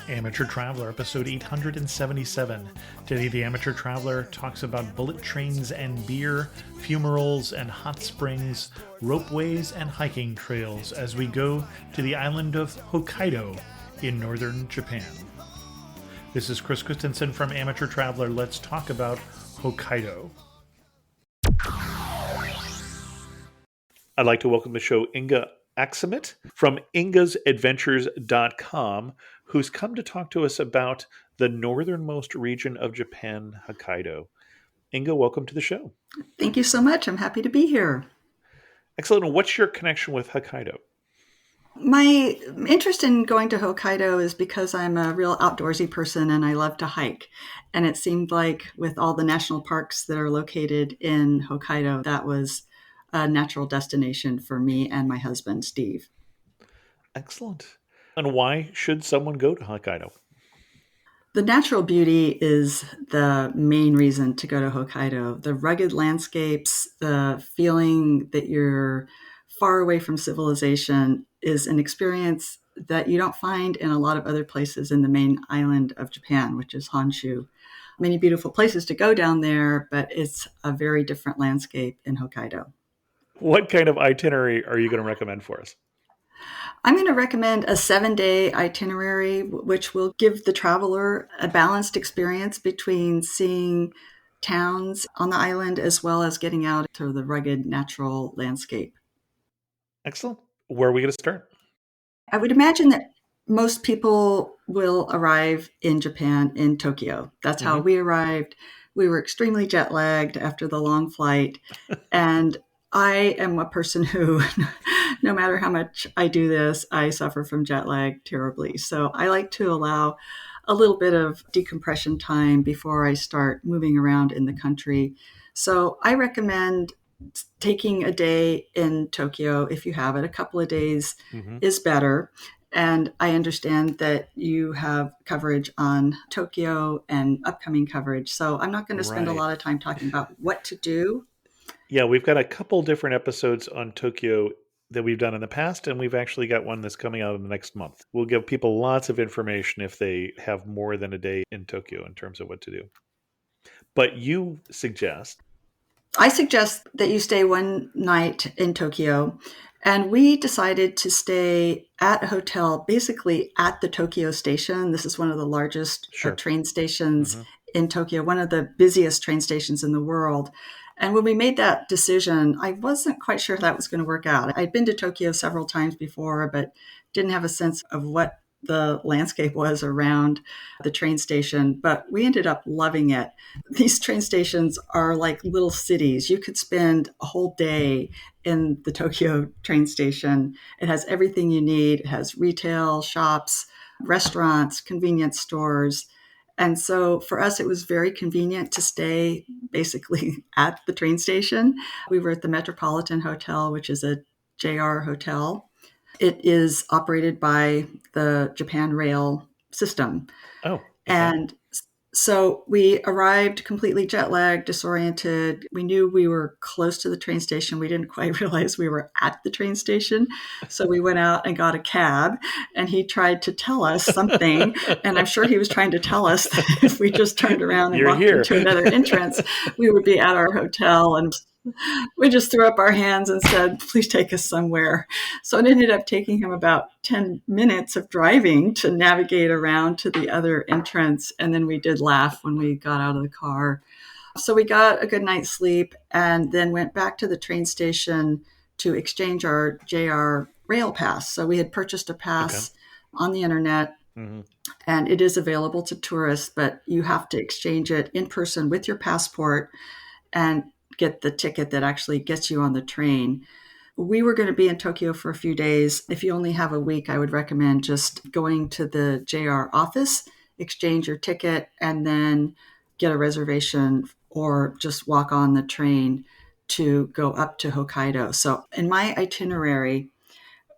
Amateur Traveler, episode 877. Today, the Amateur Traveler talks about bullet trains and beer, fumaroles and hot springs, ropeways and hiking trails as we go to the island of Hokkaido in northern Japan. This is Chris Christensen from Amateur Traveler. Let's talk about Hokkaido. I'd like to welcome to the show Inga from ingasadventures.com, who's come to talk to us about the northernmost region of Japan, Hokkaido. Inga, welcome to the show. Thank you so much. I'm happy to be here. Excellent. What's your connection with Hokkaido? My interest in going to Hokkaido is because I'm a real outdoorsy person and I love to hike. And it seemed like with all the national parks that are located in Hokkaido, that was a natural destination for me and my husband, Steve. Excellent. And why should someone go to Hokkaido? The natural beauty is the main reason to go to Hokkaido. The rugged landscapes, the feeling that you're far away from civilization is an experience that you don't find in a lot of other places in the main island of Japan, which is Honshu. Many beautiful places to go down there, but it's a very different landscape in Hokkaido. What kind of itinerary are you going to recommend for us? I'm going to recommend a 7-day itinerary, which will give the traveler a balanced experience between seeing towns on the island as well as getting out to the rugged natural landscape. Excellent. Where are we going to start? I would imagine that most people will arrive in Japan in Tokyo. That's how we arrived. We were extremely jet lagged after the long flight. And I am a person who, no matter how much I do this, I suffer from jet lag terribly. So I like to allow a little bit of decompression time before I start moving around in the country. So I recommend taking a day in Tokyo if you have it. A couple of days is better. And I understand that you have coverage on Tokyo and upcoming coverage. So I'm not going to spend a lot of time talking about what to do. Yeah, we've got a couple different episodes on Tokyo that we've done in the past, and we've actually got one that's coming out in the next month. We'll give people lots of information if they have more than a day in Tokyo in terms of what to do. But I suggest that you stay one night in Tokyo. And we decided to stay at a hotel, basically at the Tokyo station. This is one of the largest train stations in Tokyo, one of the busiest train stations in the world. And when we made that decision, I wasn't quite sure that was going to work out. I'd been to Tokyo several times before, but didn't have a sense of what the landscape was around the train station, but we ended up loving it. These train stations are like little cities. You could spend a whole day in the Tokyo train station. It has everything you need. It has retail, shops, restaurants, convenience stores. And so for us, it was very convenient to stay basically at the train station. We were at the Metropolitan Hotel, which is a JR hotel. It is operated by the Japan Rail system. Oh. Okay. And so we arrived completely jet lagged, disoriented. We knew we were close to the train station. We didn't quite realize we were at the train station. So we went out and got a cab, and he tried to tell us something. And I'm sure he was trying to tell us that if we just turned around and walked into another entrance, we would be at our hotel. And we just threw up our hands and said, please take us somewhere. So it ended up taking him about 10 minutes of driving to navigate around to the other entrance. And then we did laugh when we got out of the car. So we got a good night's sleep and then went back to the train station to exchange our JR rail pass. So we had purchased a pass on the internet. And it is available to tourists, but you have to exchange it in person with your passport and get the ticket that actually gets you on the train. We were going to be in Tokyo for a few days. If you only have a week, I would recommend just going to the JR office, exchange your ticket, and then get a reservation or just walk on the train to go up to Hokkaido. So in my itinerary,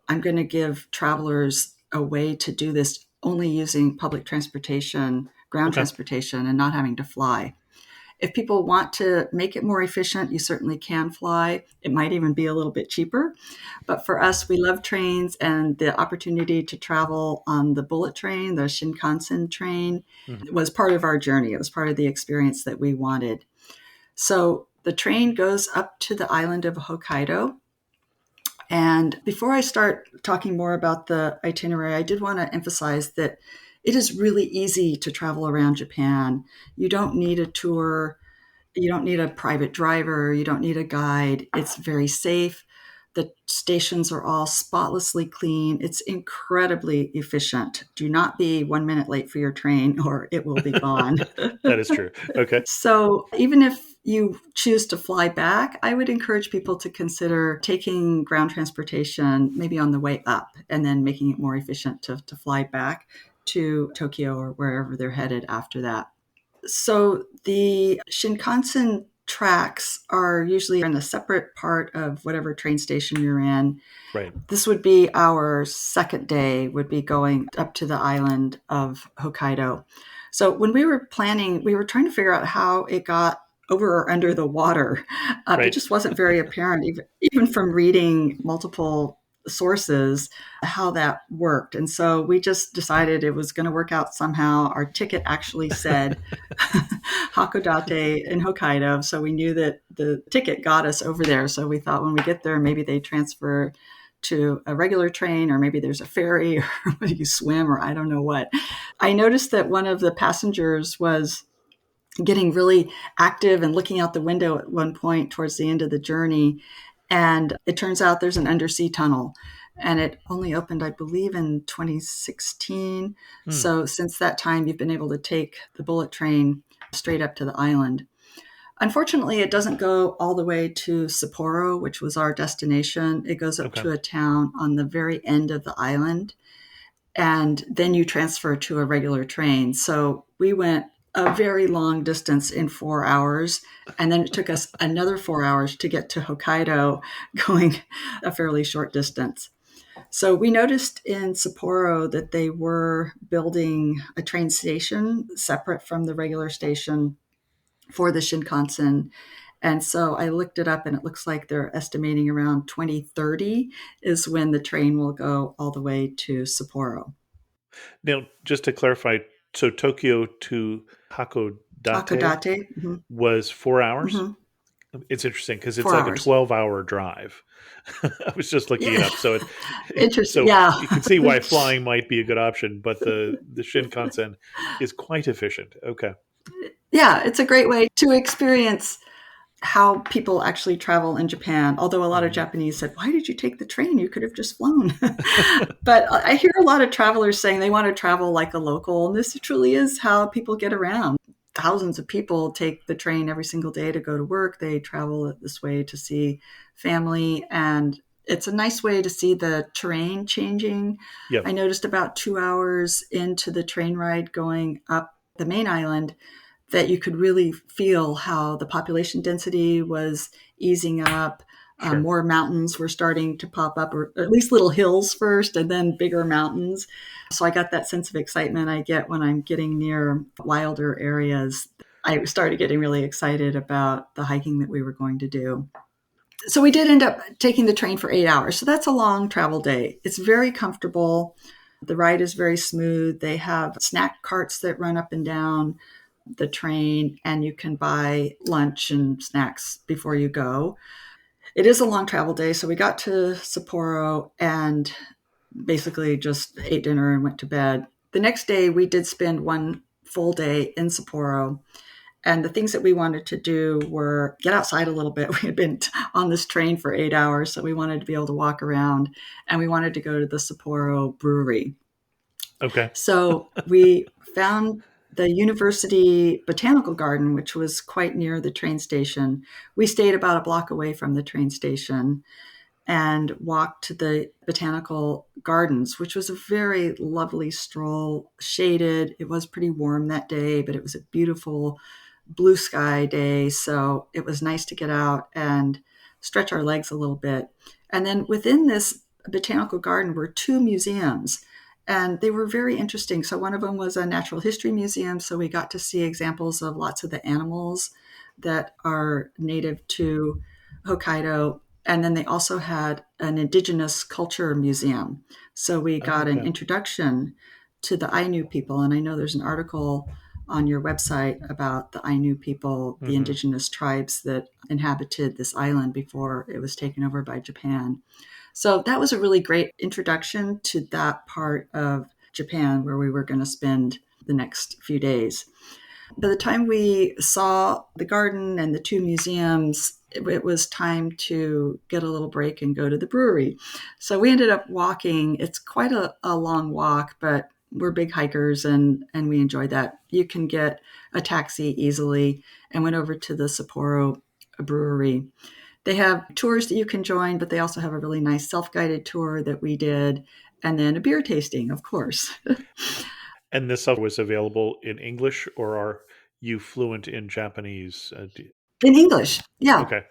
I'm going to give travelers a way to do this only using public transportation, ground transportation, and not having to fly. If people want to make it more efficient, you certainly can fly. It might even be a little bit cheaper. But for us, we love trains, and the opportunity to travel on the bullet train, the Shinkansen train, Mhm. was part of our journey. It was part of the experience that we wanted. So the train goes up to the island of Hokkaido. And before I start talking more about the itinerary, I did want to emphasize that it is really easy to travel around Japan. You don't need a tour. You don't need a private driver. You don't need a guide. It's very safe. The stations are all spotlessly clean. It's incredibly efficient. Do not be 1 minute late for your train or it will be gone. That is true. Okay. So even if you choose to fly back, I would encourage people to consider taking ground transportation maybe on the way up and then making it more efficient to fly back to Tokyo or wherever they're headed after that. So the Shinkansen tracks are usually in a separate part of whatever train station you're in. Right. This would be our second day, would be going up to the island of Hokkaido. So when we were planning, we were trying to figure out how it got over or under the water. It Right. just wasn't very apparent, even from reading multiple sources, how that worked. And so we just decided it was going to work out somehow. Our ticket actually said Hakodate in Hokkaido. So we knew that the ticket got us over there. So we thought when we get there, maybe they transfer to a regular train, or maybe there's a ferry, or you swim, or I don't know what. I noticed that one of the passengers was getting really active and looking out the window at one point towards the end of the journey. And it turns out there's an undersea tunnel. And it only opened, I believe, in 2016. Hmm. So since that time, you've been able to take the bullet train straight up to the island. Unfortunately, it doesn't go all the way to Sapporo, which was our destination. It goes up Okay. to a town on the very end of the island, and then you transfer to a regular train. So we went a very long distance in 4 hours, and then it took us another 4 hours to get to Hokkaido, going a fairly short distance. So we noticed in Sapporo that they were building a train station separate from the regular station for the Shinkansen. And so I looked it up, and it looks like they're estimating around 2030 is when the train will go all the way to Sapporo. Now, just to clarify, so Tokyo to Hakodate Hakodate, was 4 hours? hmm It's interesting because it's four like a hours. 12-hour drive. I was just looking it Yeah, up. So interesting. so Yeah, you can see why flying might be a good option, but the Shinkansen is quite efficient. Okay. yeah, it's a great way to experience how people actually travel in Japan. Although a lot of Mhm. Japanese said, "Why did you take the train? You could have just flown." But I hear a lot of travelers saying they want to travel like a local, and this truly is how people get around. Thousands of people take the train every single day to go to work. They travel this way to see family, and it's a nice way to see the terrain changing. Yeah, I noticed about 2 hours into the train ride going up the main island that you could really feel how the population density was easing up. sure. More mountains were starting to pop up, or at least little hills first and then bigger mountains. So I got that sense of excitement I get when I'm getting near wilder areas. I started getting really excited about the hiking that we were going to do. So we did end up taking the train for 8 hours. So that's a long travel day. It's very comfortable. The ride is very smooth. They have snack carts that run up and down the train, and you can buy lunch and snacks before you go. It is a long travel day, so we got to Sapporo and basically just ate dinner and went to bed. The next day, we did spend one full day in Sapporo, and the things that we wanted to do were get outside a little bit. We had been on this train for 8 hours, so we wanted to be able to walk around, and we wanted to go to the Sapporo brewery. Okay. So we found the University Botanical Garden, which was quite near the train station. We stayed about a block away from the train station and walked to the botanical gardens, which was a very lovely stroll, shaded. It was pretty warm that day, but it was a beautiful blue sky day. So it was nice to get out and stretch our legs a little bit. And then within this botanical garden were two museums. And they were very interesting. So one of them was a natural history museum. So we got to see examples of lots of the animals that are native to Hokkaido. And then they also had an indigenous culture museum. So we Oh, got an okay. introduction to the Ainu people. And I know there's an article on your website about the Ainu people, the Hmm. indigenous tribes that inhabited this island before it was taken over by Japan. So that was a really great introduction to that part of Japan where we were going to spend the next few days. By the time we saw the garden and the two museums, it was time to get a little break and go to the brewery. So we ended up walking. It's quite a long walk, but we're big hikers and we enjoyed that. You can get a taxi easily and went over to the Sapporo brewery. They have tours that you can join, but they also have a really nice self-guided tour that we did, and then a beer tasting, of course. And this stuff was available in English, or are you fluent in Japanese? In English. Yeah. Okay.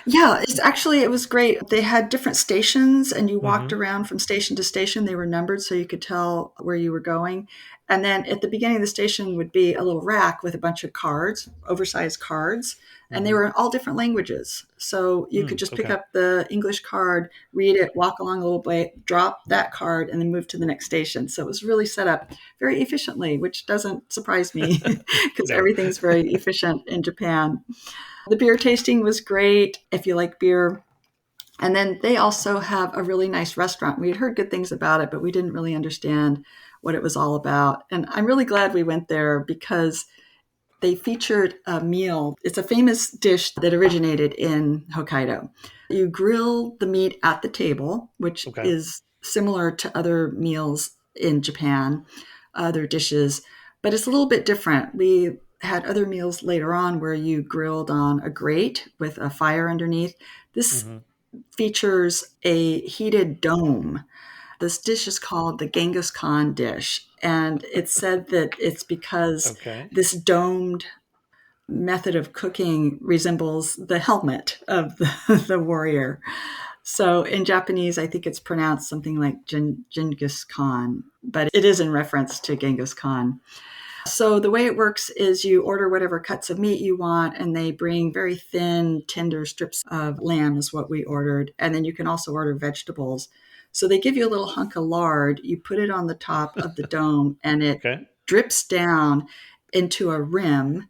Yeah, it was great. They had different stations and you walked Hmm. around from station to station. They were numbered so you could tell where you were going. And then at the beginning of the station would be a little rack with a bunch of cards, oversized cards, and they Hmm. were in all different languages. So you could just pick Okay. up the English card, read it, walk along a little way, drop that card, and then move to the next station. So it was really set up very efficiently, which doesn't surprise me because No. everything's very efficient in Japan. The beer tasting was great if you like beer. And then they also have a really nice restaurant. We had heard good things about it, but we didn't really understand what it was all about. And I'm really glad we went there because they featured a meal. It's a famous dish that originated in Hokkaido. You grill the meat at the table, which Okay. is similar to other meals in Japan, other dishes, but it's a little bit different. We had other meals later on where you grilled on a grate with a fire underneath. This Hmm. features a heated dome. This dish is called the Genghis Khan dish. And it's said that it's because Okay. this domed method of cooking resembles the helmet of the warrior. So in Japanese, I think it's pronounced something like Genghis Khan, but it is in reference to Genghis Khan. So the way it works is you order whatever cuts of meat you want, and they bring very thin, tender strips of lamb, is what we ordered. And then you can also order vegetables. So they give you a little hunk of lard, you put it on the top of the dome, and it Okay. drips down into a rim,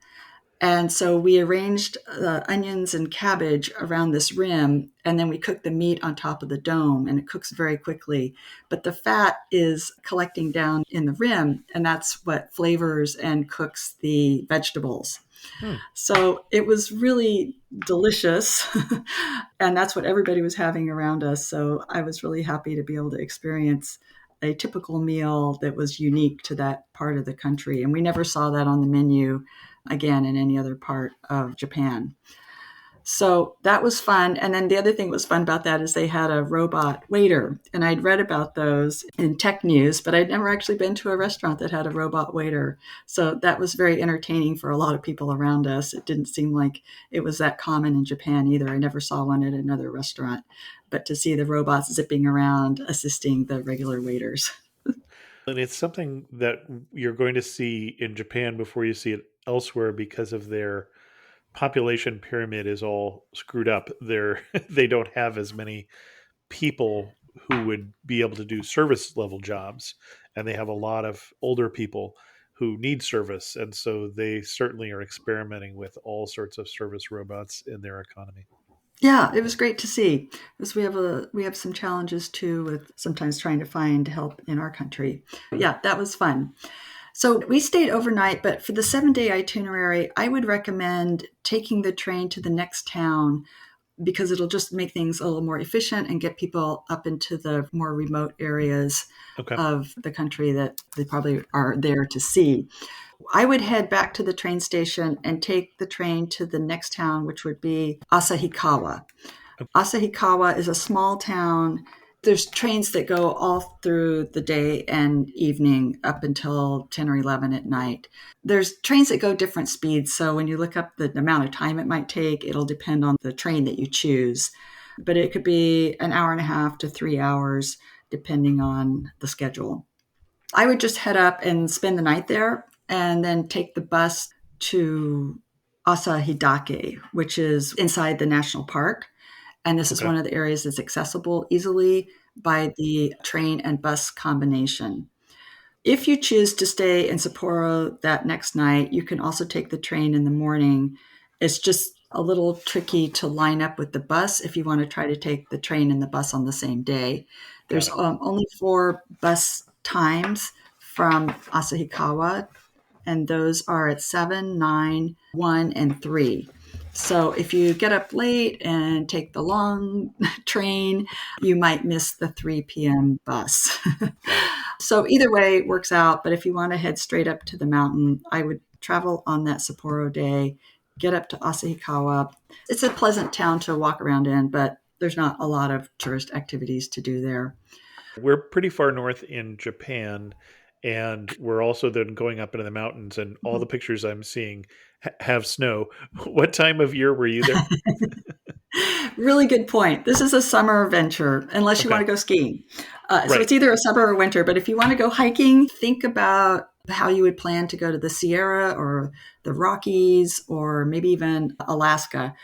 and so we arranged onions and cabbage around this rim, and then we cooked the meat on top of the dome, and it cooks very quickly. But the fat is collecting down in the rim, and that's what flavors and cooks the vegetables. Hmm. So it was really delicious, and that's what everybody was having around us. So I was really happy to be able to experience a typical meal that was unique to that part of the country. And we never saw that on the menu again in any other part of Japan. So that was fun. And then the other thing that was fun about that is they had a robot waiter. And I'd read about those in tech news, but I'd never actually been to a restaurant that had a robot waiter. So that was very entertaining for a lot of people around us. It didn't seem like it was that common in Japan either. I never saw one at another restaurant. But to see the robots zipping around assisting the regular waiters. And it's something that you're going to see in Japan before you see it elsewhere because of their population pyramid is all screwed up. They don't have as many people who would be able to do service level jobs, and they have a lot of older people who need service, and so they certainly are experimenting with all sorts of service robots in their economy. Yeah, it was great to see because we have some challenges too with sometimes trying to find help in our country. Yeah, that was fun. So we stayed overnight, but for the 7 day itinerary, I would recommend taking the train to the next town because it'll just make things a little more efficient and get people up into the more remote areas Okay. of the country that they probably are there to see. I would head back to the train station and take the train to the next town, which would be Asahikawa. Asahikawa is a small town. There's trains that go all through the day and evening up until 10 or 11 at night. There's trains that go different speeds. So when you look up the amount of time it might take, it'll depend on the train that you choose. But it could be an hour and a half to 3 hours, depending on the schedule. I would just head up and spend the night there and then take the bus to Asahidake, which is inside the national park. And this is Okay. one of the areas that's accessible easily by the train and bus combination. If you choose to stay in Sapporo that next night, you can also take the train in the morning. It's just a little tricky to line up with the bus if you want to try to take the train and the bus on the same day. Got There's it. only 4 bus times from Asahikawa, and those are at 7, 9, 1, and 3. So if you get up late and take the long train, you might miss the 3 p.m. bus. Got it. So either way it works out. But if you want to head straight up to the mountain, I would travel on that Sapporo day, get up to Asahikawa. It's a pleasant town to walk around in, but there's not a lot of tourist activities to do there. We're pretty far north in Japan, and we're also then going up into the mountains, and all the pictures I'm seeing have snow. What time of year were you there? Really good point. This is a summer venture, unless you want Okay. to go skiing. So Right. it's either a summer or winter. But if you want to go hiking, think about how you would plan to go to the Sierra or the Rockies or maybe even Alaska.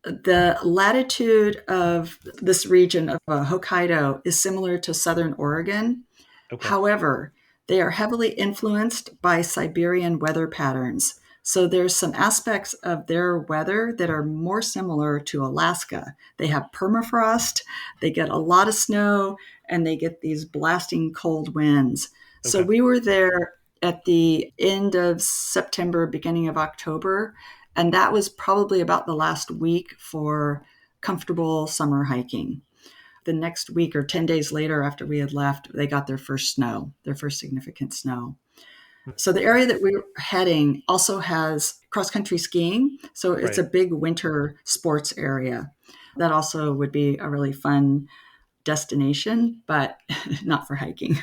The latitude of this region of Hokkaido is similar to Southern Oregon. Okay. However, they are heavily influenced by Siberian weather patterns. So there's some aspects of their weather that are more similar to Alaska. They have permafrost, they get a lot of snow, and they get these blasting cold winds. So Okay. we were there at the end of September, beginning of October, and that was probably about the last week for comfortable summer hiking. The next week or 10 days later after we had left, they got their first snow, their first significant snow. So the area that we're heading also has cross-country skiing. So it's Right. a big winter sports area. That also would be a really fun destination, but not for hiking.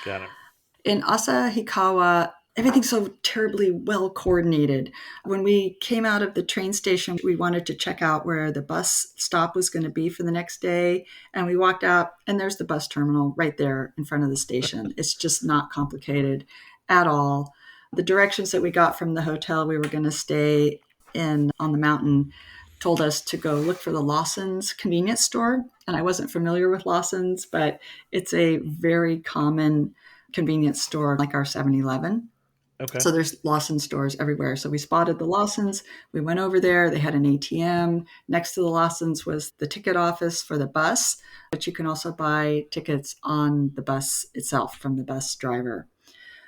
Got it. In Asahikawa, everything's so terribly well coordinated. When we came out of the train station, we wanted to check out where the bus stop was going to be for the next day. And we walked out, and there's the bus terminal right there in front of the station. It's just not complicated at all. The directions that we got from the hotel we were going to stay in on the mountain told us to go look for the Lawson's convenience store. And I wasn't familiar with Lawson's, but it's a very common convenience store like our 7-Eleven. Okay. So there's Lawson stores everywhere. So we spotted the Lawsons. We went over there. They had an ATM. Next to the Lawsons was the ticket office for the bus, but you can also buy tickets on the bus itself from the bus driver.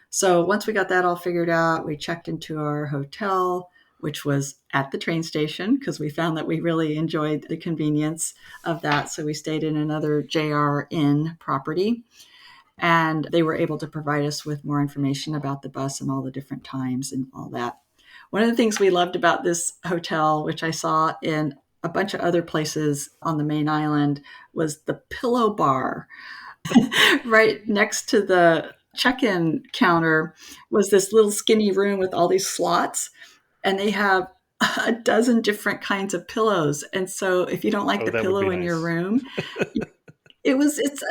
So once we got that all figured out, we checked into our hotel, which was at the train station because we found that we really enjoyed the convenience of that. So we stayed in another JR Inn property. And they were able to provide us with more information about the bus and all the different times and all that. One of the things we loved about this hotel, which I saw in a bunch of other places on the main island, was the pillow bar. Right next to the check-in counter was this little skinny room with all these slots, and they have a dozen different kinds of pillows. And so if you don't like Oh, the that would be pillow in your nice. room,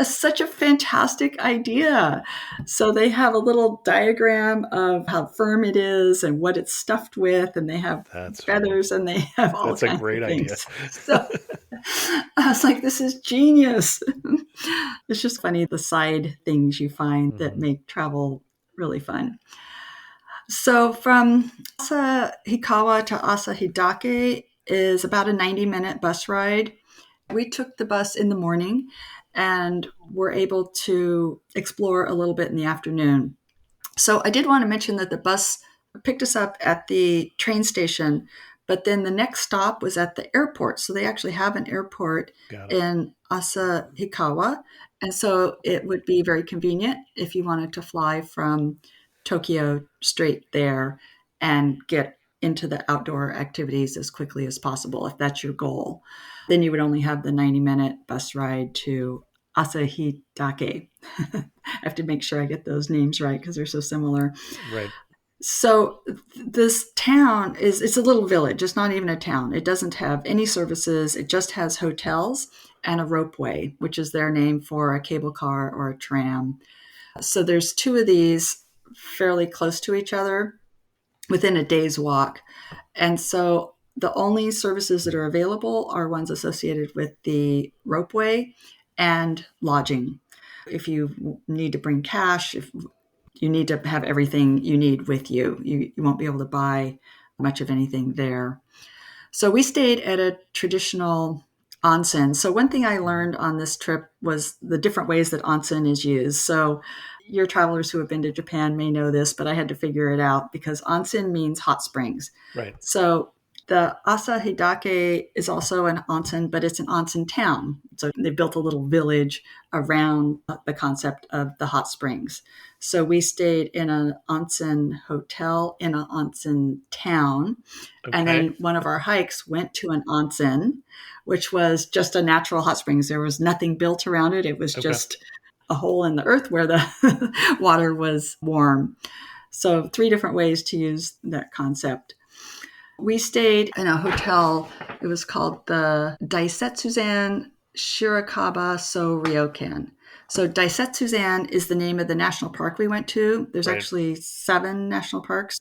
such a fantastic idea. So they have a little diagram of how firm it is and what it's stuffed with, and they have That's funny. feathers and they have all That's a kinds of great idea. things. So I was like, this is genius. It's just funny the side things you find that Mhm. make travel really fun. So from Asahikawa to Asahidake is about a 90-minute bus ride. We took the bus in the morning and were able to explore a little bit in the afternoon. So I did want to mention that the bus picked us up at the train station, but then the next stop was at the airport. So they actually have an airport Got it. in Asahikawa. And so it would be very convenient if you wanted to fly from Tokyo straight there and get into the outdoor activities as quickly as possible, if that's your goal. Then you would only have the 90-minute bus ride to Asahidake. I have to make sure I get those names right because they're so similar. Right. So this town it's a little village. It's not even a town. It doesn't have any services. It just has hotels and a ropeway, which is their name for a cable car or a tram. So there's two of these fairly close to each other within a day's walk. And so the only services that are available are ones associated with the ropeway and lodging. If you need to bring cash, if you need to have everything you need with you, you won't be able to buy much of anything there. So we stayed at a traditional onsen. So one thing I learned on this trip was the different ways that onsen is used. So your travelers who have been to Japan may know this, but I had to figure it out because onsen means hot springs. Right. So the Asahidake is also an onsen, but it's an onsen town. So they built a little village around the concept of the hot springs. So we stayed in an onsen hotel in an onsen town. Okay. And then one of our hikes went to an onsen, which was just a natural hot springs. There was nothing built around it. It was just a hole in the earth where the water was warm. So 3 different ways to use that concept. We stayed in a hotel. It was called the Daisetsuzan Shirokaba So Ryokan. So Daisetsuzan is the name of the national park we went to. There's actually 7 national parks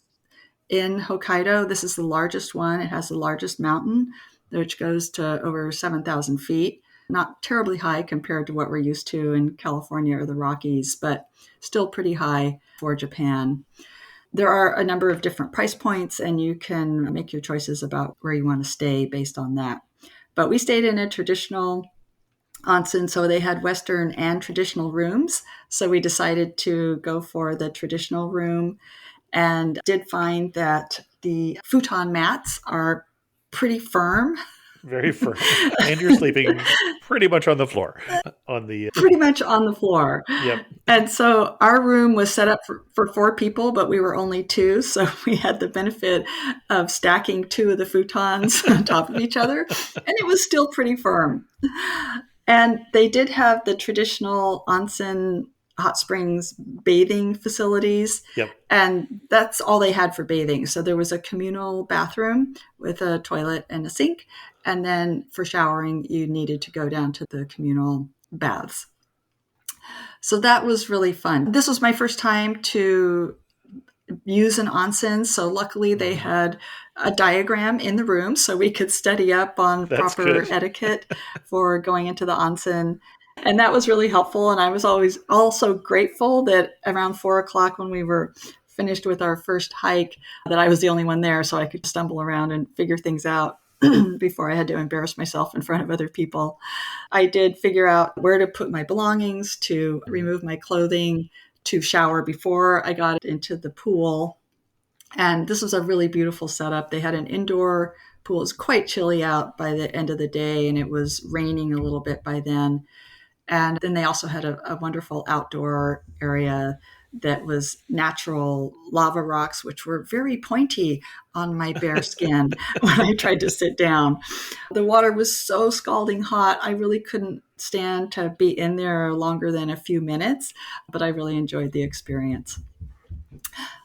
in Hokkaido. This is the largest one. It has the largest mountain, which goes to over 7,000 feet. Not terribly high compared to what we're used to in California or the Rockies, but still pretty high for Japan. There are a number of different price points, and you can make your choices about where you want to stay based on that. But we stayed in a traditional onsen, so they had Western and traditional rooms. So we decided to go for the traditional room and did find that the futon mats are pretty firm. Very firm. And you're sleeping pretty much on the floor. Pretty much on the floor. Yep. And so our room was set up for 4 people, but we were only 2. So we had the benefit of stacking 2 of the futons on top of each other. And it was still pretty firm. And they did have the traditional onsen hot springs bathing facilities. Yep. And that's all they had for bathing. So there was a communal bathroom with a toilet and a sink. And then for showering, you needed to go down to the communal baths. So that was really fun. This was my first time to use an onsen. So luckily they had a diagram in the room so we could study up on proper etiquette for going into the onsen. And that was really helpful. And I was always also grateful that around 4:00 when we were finished with our first hike, that I was the only one there so I could stumble around and figure things out before I had to embarrass myself in front of other people. I did figure out where to put my belongings, to remove my clothing, to shower before I got into the pool. And this was a really beautiful setup. They had an indoor pool. It was quite chilly out by the end of the day, and it was raining a little bit by then. And then they also had a wonderful outdoor area that was natural lava rocks, which were very pointy on my bare skin when I tried to sit down. The water was so scalding hot, I really couldn't stand to be in there longer than a few minutes, but I really enjoyed the experience.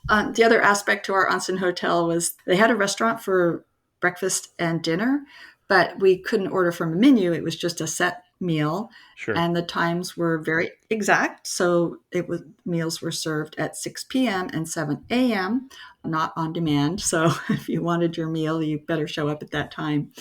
The other aspect to our onsen hotel was they had a restaurant for breakfast and dinner, but we couldn't order from a menu. It was just a set meal. Sure. And the times were very exact. So meals were served at 6 p.m. and 7 a.m., not on demand. So if you wanted your meal, you better show up at that time.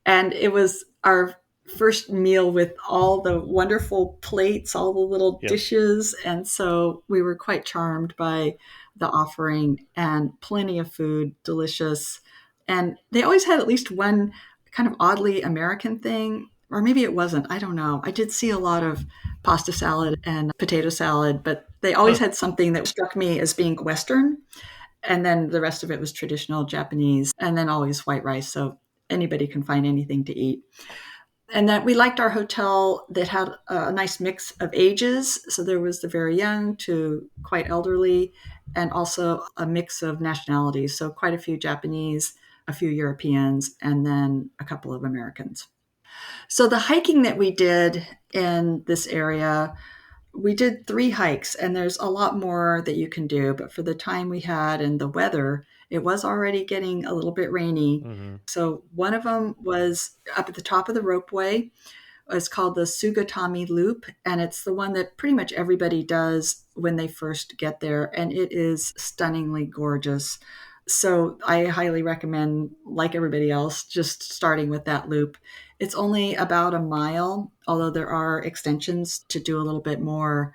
And it was our first meal with all the wonderful plates, all the little dishes. And so we were quite charmed by the offering, and plenty of food, delicious. And they always had at least one kind of oddly American thing, or maybe it wasn't. I don't know. I did see a lot of pasta salad and potato salad, but they always had something that struck me as being Western. And then the rest of it was traditional Japanese, and then always white rice. So anybody can find anything to eat. And then we liked our hotel that had a nice mix of ages. So there was the very young to quite elderly, and also a mix of nationalities. So quite a few Japanese, a few Europeans, and then a couple of Americans. So the hiking that we did in this area, we did 3 hikes, and there's a lot more that you can do. But for the time we had and the weather, it was already getting a little bit rainy. Mm-hmm. So one of them was up at the top of the ropeway, It's called the Sugatami Loop, and it's the one that pretty much everybody does when they first get there, and it is stunningly gorgeous. So I highly recommend, like everybody else, just starting with that loop. It's only about a mile, although there are extensions to do a little bit more.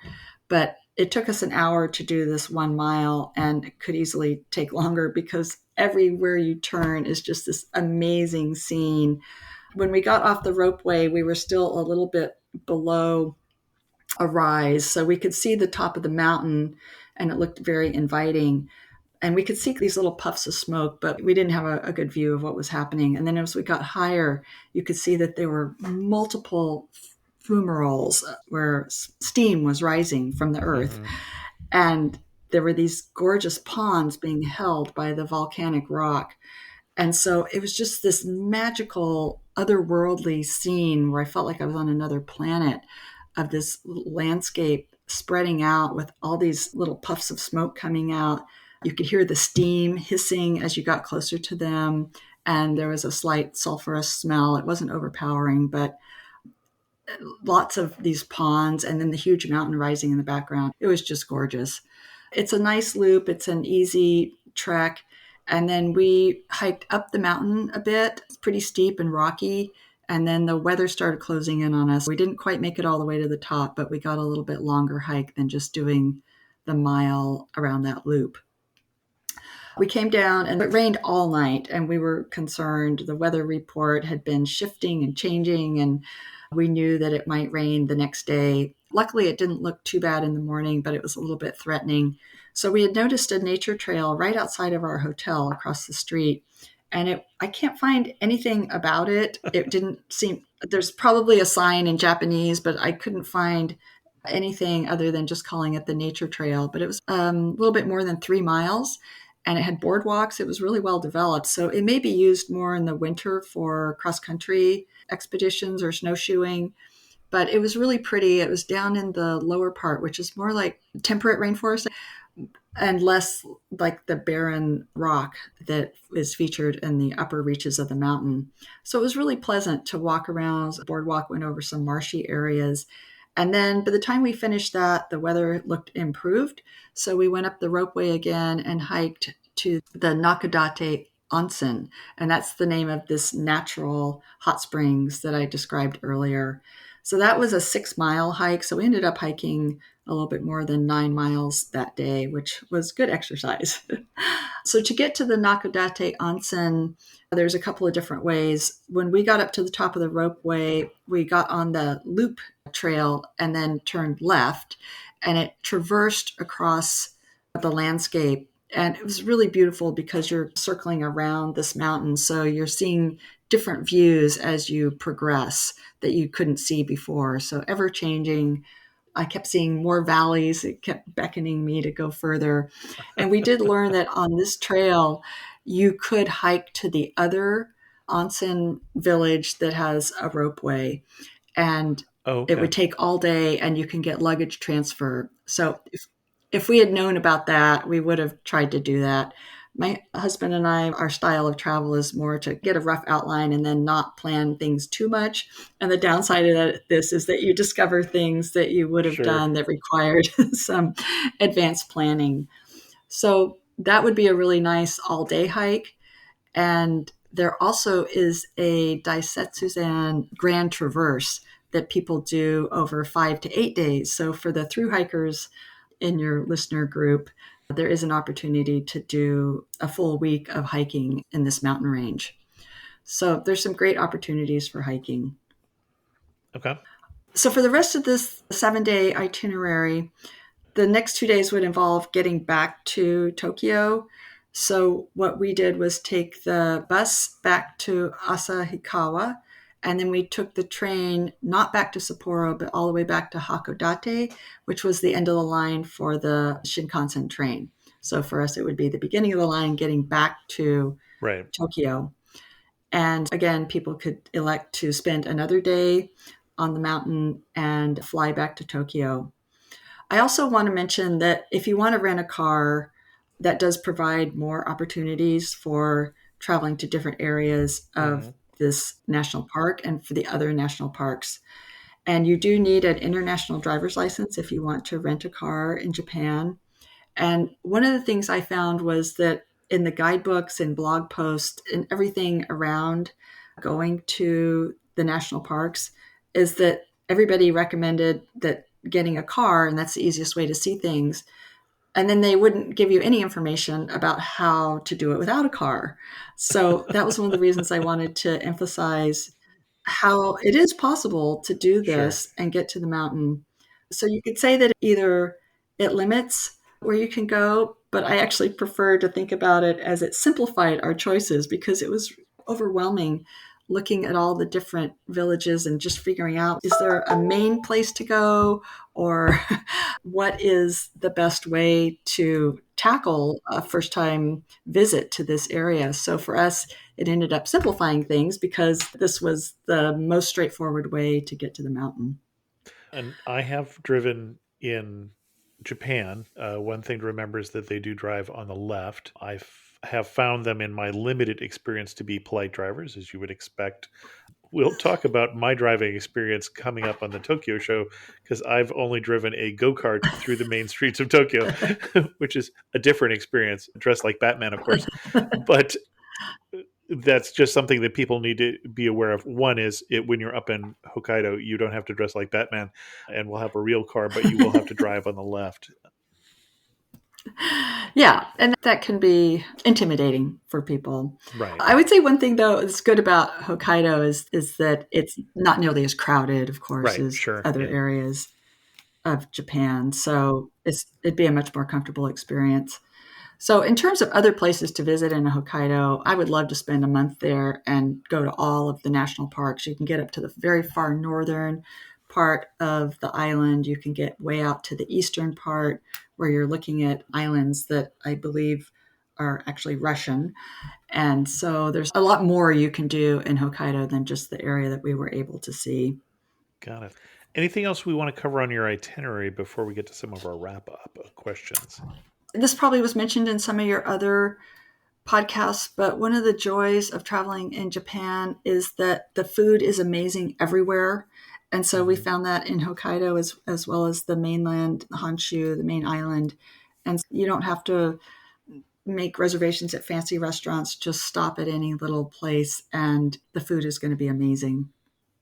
But it took us an hour to do this 1 mile, and it could easily take longer because everywhere you turn is just this amazing scene. When we got off the ropeway, we were still a little bit below a rise, so we could see the top of the mountain, and it looked very inviting. And we could see these little puffs of smoke, but we didn't have a good view of what was happening. And then as we got higher, you could see that there were multiple fumaroles where steam was rising from the earth. Mm-hmm. And there were these gorgeous ponds being held by the volcanic rock. And so it was just this magical, otherworldly scene where I felt like I was on another planet, of this landscape spreading out with all these little puffs of smoke coming out. You could hear the steam hissing as you got closer to them, and there was a slight sulfurous smell. It wasn't overpowering, but lots of these ponds and then the huge mountain rising in the background. It was just gorgeous. It's a nice loop. It's an easy trek. And then we hiked up the mountain a bit. It's pretty steep and rocky. And then the weather started closing in on us. We didn't quite make it all the way to the top, but we got a little bit longer hike than just doing the mile around that loop. We came down and it rained all night, and we were concerned. The weather report had been shifting and changing, and we knew that it might rain the next day. Luckily, it didn't look too bad in the morning, but it was a little bit threatening. So we had noticed a nature trail right outside of our hotel across the street. And I can't find anything about it. It didn't seem, there's probably a sign in Japanese, but I couldn't find anything other than just calling it the nature trail. But it was a little bit more than 3 miles, and it had boardwalks. It was really well developed. So it may be used more in the winter for cross-country expeditions or snowshoeing. But it was really pretty. It was down in the lower part, which is more like temperate rainforest and less like the barren rock that is featured in the upper reaches of the mountain. So it was really pleasant to walk around. The boardwalk went over some marshy areas. And then by the time we finished that, the weather looked improved. So we went up the ropeway again and hiked to the Nakodate Onsen. And that's the name of this natural hot springs that I described earlier. So that was a 6-mile hike. So we ended up hiking a little bit more than 9 miles that day, which was good exercise. So to get to the Nakodate Onsen, there's a couple of different ways. When we got up to the top of the ropeway, we got on the loop trail and then turned left, and it traversed across the landscape. And it was really beautiful because you're circling around this mountain. So you're seeing different views as you progress that you couldn't see before. So ever changing. I kept seeing more valleys. It kept beckoning me to go further. And we did learn that on this trail, you could hike to the other onsen village that has a ropeway. And Okay. it would take all day, and you can get luggage transfer. So if we had known about that, we would have tried to do that. My husband and I, our style of travel is more to get a rough outline and then not plan things too much. And the downside of this is that you discover things that you would have done that required some advanced planning. So that would be a really nice all-day hike. And there also is a Daisetsuzan Grand Traverse that people do over 5 to 8 days. So for the thru hikers in your listener group, there is an opportunity to do a full week of hiking in this mountain range. So there's some great opportunities for hiking. Okay. So for the rest of this 7-day itinerary, the next 2 days would involve getting back to Tokyo. So what we did was take the bus back to Asahikawa, and then we took the train not back to Sapporo, but all the way back to Hakodate, which was the end of the line for the Shinkansen train. So for us, it would be the beginning of the line getting back to Tokyo. And again, people could elect to spend another day on the mountain and fly back to Tokyo. I also want to mention that if you want to rent a car, that does provide more opportunities for traveling to different areas of this national park and for the other national parks. And you do need an international driver's license if you want to rent a car in Japan. And one of the things I found was that in the guidebooks and blog posts and everything around going to the national parks is that everybody recommended that getting a car, and that's the easiest way to see things. And then they wouldn't give you any information about how to do it without a car. So that was one of the reasons I wanted to emphasize how it is possible to do Sure. this and get to the mountain. So you could say that either it limits where you can go, but I actually prefer to think about it as it simplified our choices because it was overwhelming looking at all the different villages and just figuring out, is there a main place to go, or what is the best way to tackle a first time visit to this area. So for us, it ended up simplifying things because this was the most straightforward way to get to the mountain. And I have driven in Japan. One thing to remember is that they do drive on the left. Have found them in my limited experience to be polite drivers, as you would expect. We'll talk about my driving experience coming up on the Tokyo show because I've only driven a go-kart through the main streets of Tokyo, which is a different experience, dressed like Batman, of course. But that's just something that people need to be aware of. One is when you're up in Hokkaido, you don't have to dress like Batman and we'll have a real car, but you will have to drive on the left. Yeah, and that can be intimidating for people. Right. I would say one thing though that's good about Hokkaido is that it's not nearly as crowded, of course, Right. as Sure. other Yeah. areas of Japan. So it'd be a much more comfortable experience. So in terms of other places to visit in Hokkaido, I would love to spend a month there and go to all of the national parks. You can get up to the very far northern part of the island. You can get way out to the eastern part where you're looking at islands that I believe are actually Russian. And so there's a lot more you can do in Hokkaido than just the area that we were able to see. Got it. Anything else we want to cover on your itinerary before we get to some of our wrap up questions? This probably was mentioned in some of your other podcasts, but one of the joys of traveling in Japan is that the food is amazing everywhere. And so we found that in Hokkaido as well as the mainland, Honshu, the main island. And you don't have to make reservations at fancy restaurants, just stop at any little place and the food is going to be amazing.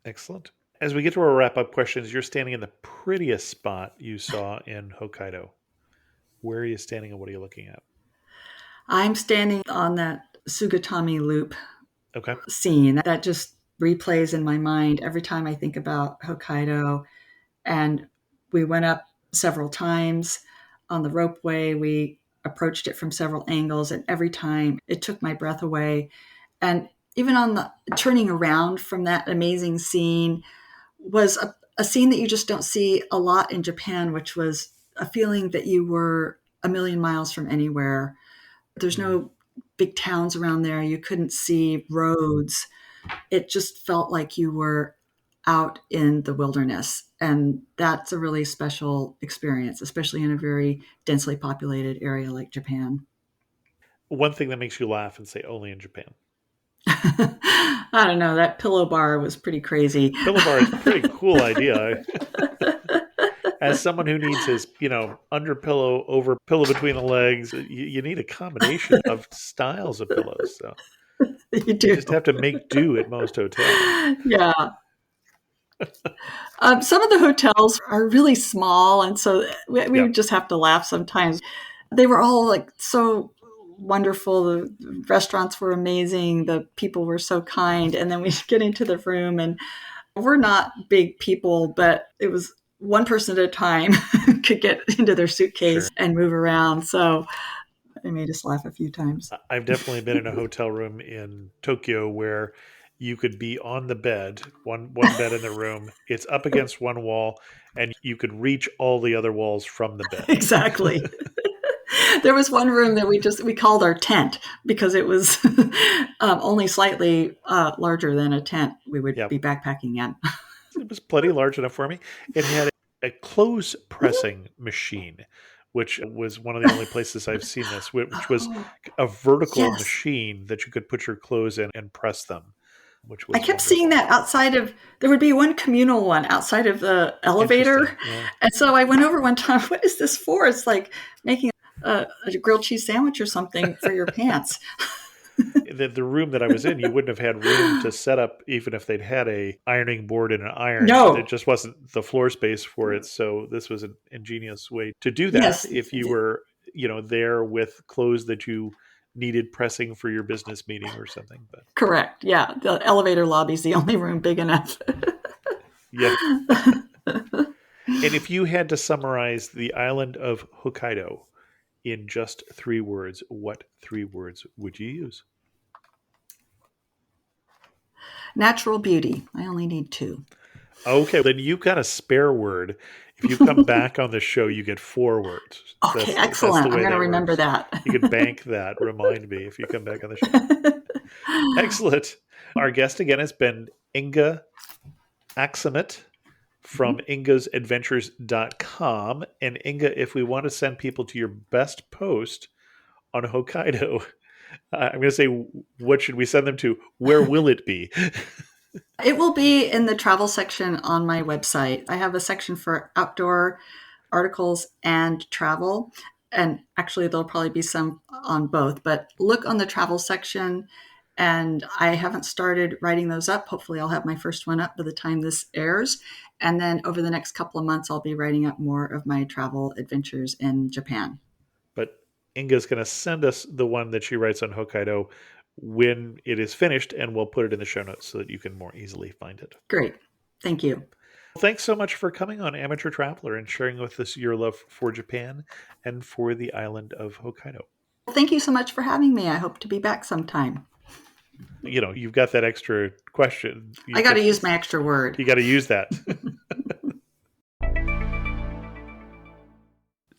Excellent. As we get to our wrap up questions, you're standing in the prettiest spot you saw in Hokkaido. Where are you standing and what are you looking at? I'm standing on that Sugatami loop Okay. scene that just replays in my mind every time I think about Hokkaido. And we went up several times on the ropeway. We approached it from several angles, and every time it took my breath away. And even on the turning around from that amazing scene was a scene that you just don't see a lot in Japan, which was a feeling that you were a million miles from anywhere. There's no big towns around there. You couldn't see roads. It just felt like you were out in the wilderness. And that's a really special experience, especially in a very densely populated area like Japan. One thing that makes you laugh and say only in Japan. I don't know. That pillow bar was pretty crazy. Pillow bar is a pretty cool idea. As someone who needs his, under pillow, over pillow between the legs, you need a combination of styles of pillows. So You you do. just have to make do at most hotels. Yeah. Some of the hotels are really small, and so we Yeah, would just have to laugh sometimes. They were all like so wonderful. The restaurants were amazing. The people were so kind. And then we get into the room, and we're not big people, but it was one person at a time could get into their suitcase sure. and move around. So it made us laugh a few times. I've definitely been in a hotel room in Tokyo where you could be on the bed, one bed in the room. It's up against one wall, and you could reach all the other walls from the bed. Exactly. There was one room that we called our tent because it was only slightly larger than a tent we would Yep. be backpacking in. It was plenty large enough for me. It had a clothes pressing machine, which was one of the only places I've seen this, which was a vertical Yes. machine that you could put your clothes in and press them. which I was kept wonderful. seeing that there would be one communal one outside of the elevator. Yeah. And so I went over one time, what is this for? It's like making a grilled cheese sandwich or something for your pants. The room that I was in, you wouldn't have had room to set up, even if they'd had a ironing board and an iron. There No. just wasn't the floor space for it. So this was an ingenious way to do that. Yes. If you were, there with clothes that you needed pressing for your business meeting or something. But Correct. Yeah. The elevator lobby's the only room big enough. yeah. And if you had to summarize the island of Hokkaido in just 3 words, what 3 words would you use? Natural beauty. I only need 2. Okay, then you've got a spare word. If you come back on the show, you get 4 words. Okay, excellent. I'm going to remember that. You can bank that. Remind me if you come back on the show. Excellent. Our guest again has been Inga Aksamet from ingasadventures.com. And Inga, if we want to send people to your best post on Hokkaido, I'm going to say, what should we send them to? Where will it be? It will be in the travel section on my website. I have a section for outdoor articles and travel. And actually, there'll probably be some on both. But look on the travel section. And I haven't started writing those up. Hopefully, I'll have my first one up by the time this airs. And then over the next couple of months, I'll be writing up more of my travel adventures in Japan. But Inga's going to send us the one that she writes on Hokkaido when it is finished, and we'll put it in the show notes so that you can more easily find it. Great. Thank you. Thanks so much for coming on Amateur Traveler and sharing with us your love for Japan and for the island of Hokkaido. Thank you so much for having me. I hope to be back sometime. You've got that extra question. I got to use my extra word. You got to use that.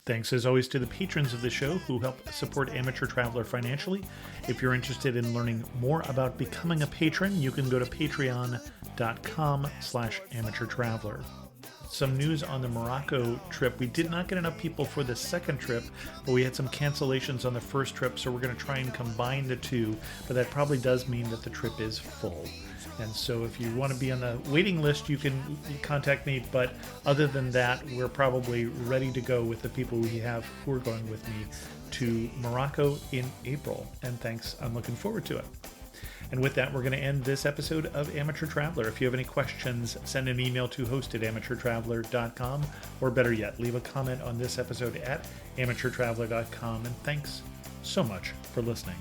Thanks as always to the patrons of the show who help support Amateur Traveler financially. If you're interested in learning more about becoming a patron, you can go to patreon.com/amateurtraveler. Some news on the Morocco trip. We did not get enough people for the second trip, but we had some cancellations on the first trip, so we're going to try and combine the two, but that probably does mean that the trip is full. And so if you want to be on the waiting list, you can contact me. But other than that, we're probably ready to go with the people we have who are going with me to Morocco in April. And thanks. I'm looking forward to it. And with that, we're going to end this episode of Amateur Traveler. If you have any questions, send an email to host@amateurtraveler.com, or better yet, leave a comment on this episode at amateurtraveler.com. And thanks so much for listening.